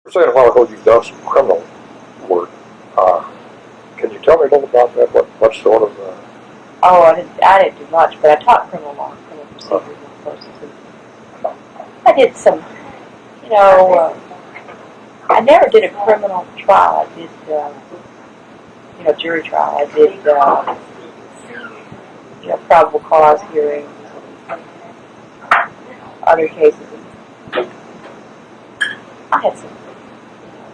You're saying a while ago you've done some criminal work. Can you tell me a little about that? What sort of... Oh, I didn't do much, but I taught criminal law, criminal procedures and courses. I did some, I never did a criminal trial. I did, jury trial. I did, probable cause hearings, other cases. I had some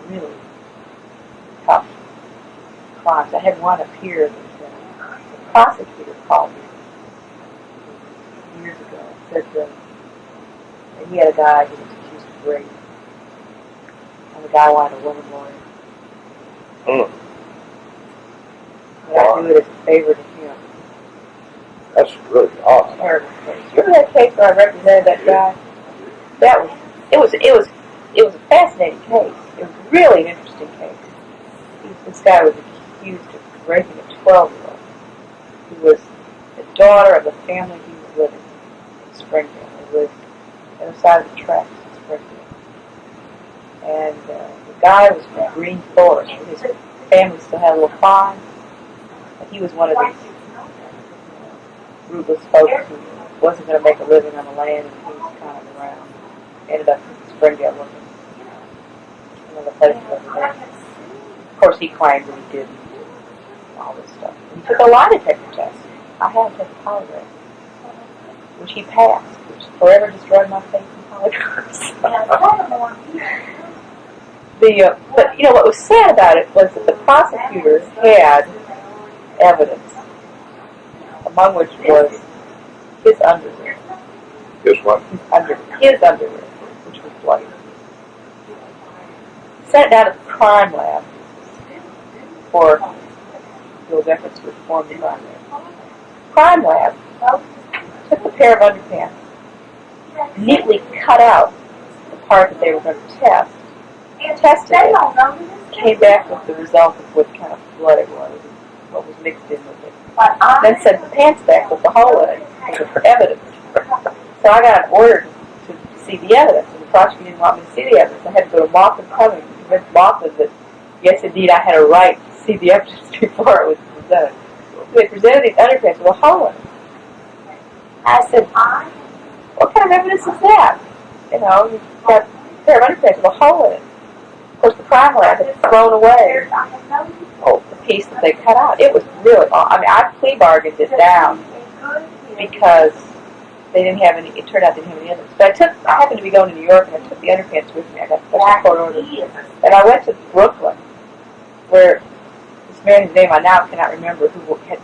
really tough crimes. I had one appear that the prosecutor called me years ago and said that he had a guy who was accused of rape, and the guy wanted a woman lawyer. But I do it as a favor to him. That's really odd. Terrible case. Remember that case where I represented that guy? It was a fascinating case. It was really an interesting case. This guy was accused of raping a 12-year-old who was the daughter of the family he was living in Springfield. They lived on the side of the tracks in Springfield. And the guy was from Green Forest. His family still had a little farm. And he was one of these rootless folks who wasn't going to make a living on the land, and he was kind of around. Ended up in Springfield looking the place over there. Of course, he claimed that he didn't. All this stuff. He took a lie detector test. I had to take a polygraph, which he passed, which forever destroyed my faith in polygraphs. But what was sad about it was that the prosecutors had evidence, among which was his underwear. His what? His underwear, which was bloody. Sent it down to the crime lab for those efforts to reform the crime lab. Crime lab took a pair of underpants, neatly cut out the part that they were going to test, tested it, came back with the result of what kind of blood it was, and what was mixed in with it. Then sent the pants back with the hole in it as evidence. So I got an order to see the evidence, and the prosecutor didn't want me to see the evidence. I had to go to Moffitt Cummings to convince Moffitt that, yes, indeed, I had a right to see the evidence before it was presented. So they presented these underpants with a hole in it. I said, what kind of evidence is that? You've got a pair of underpants with a hole in it. Of course, the crime lab had thrown away the piece that they cut out. It was really awful. I plea bargained it down because they didn't have any. It turned out they didn't have any evidence. But I happened to be going to New York, and I took the underpants with me. I got special court orders, and I went to Brooklyn, where this man, whose name I now cannot remember, who had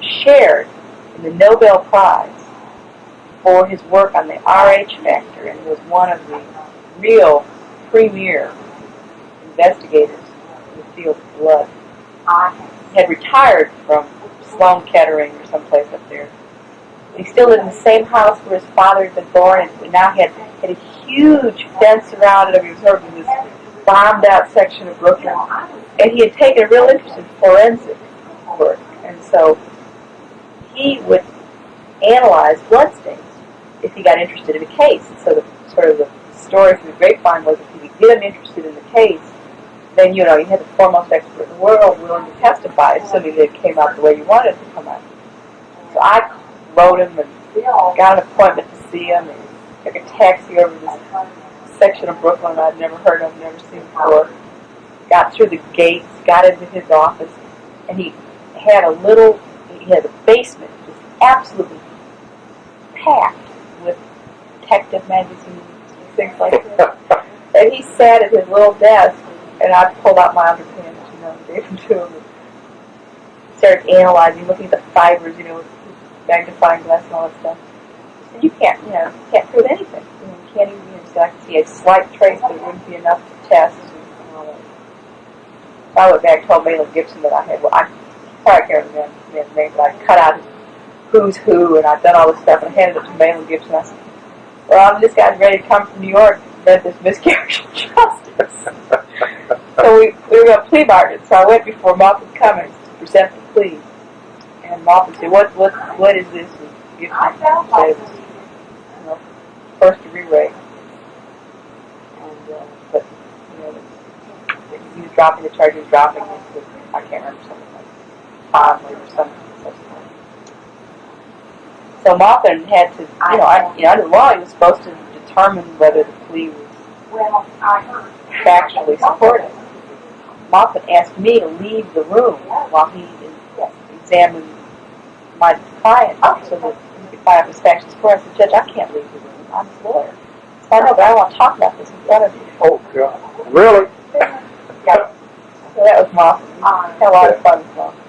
shared in the Nobel Prize for his work on the RH factor, and was one of the real premier investigators in the field of blood. He had retired from Sloan Kettering or someplace up there. He still lived in the same house where his father had been born, and now he had a huge fence around it. He was sort of in this bombed-out section of Brooklyn. And he had taken a real interest in forensic work. And so he would analyze bloodstains if he got interested in a case. And so the story from the grapevine was if you could get him interested in the case, then, you had the foremost expert in the world willing to testify, assuming that it came out the way you wanted it to come out. So I wrote him and got an appointment to see him, and took a taxi over this section of Brooklyn I'd never heard of, never seen before. Got through the gates, got into his office, and he had a basement just absolutely packed with detective magazines and things like that. And he sat at his little desk, and I pulled out my underpants, and gave them to him, and started analyzing, looking at the fibers, with magnifying glass and all that stuff. And you can't prove anything. You can't even, so I could see a slight trace, but it wouldn't be enough to test and all that. So I went back and told Malin Gibson that I probably can't remember his name, but I cut out his who's who, and I'd done all this stuff, and I handed it to Malin Gibson. I said, well, this guy's ready to come from New York to prevent this miscarriage of justice. So we were going to plea bargain. So I went before Moffitt Cummings to present the plea. And Moffitt said, what is this? And Gibson said it was, first degree rape. And, but he was dropping the charge, he was dropping it with, I can't remember, something like family or something. So Moffitt had to, under law, he was supposed to determine whether the plea was factually supported. Moffitt asked me to leave the room while he examined my client so that he could find out his factually supported. I said, Judge, I can't leave the room. I'm his lawyer. So I know, but I don't want to talk about this in front of you. Oh, God. Really? Yeah. So that was Moffitt. Had a lot of fun with Moffitt.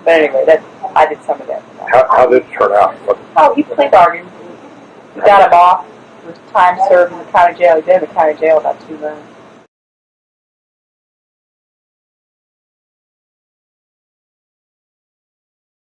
But anyway, I did some of that. How did it turn out? Oh, he plea bargained. We got him off with time served in the county jail. He'd been in the county jail about 2 months.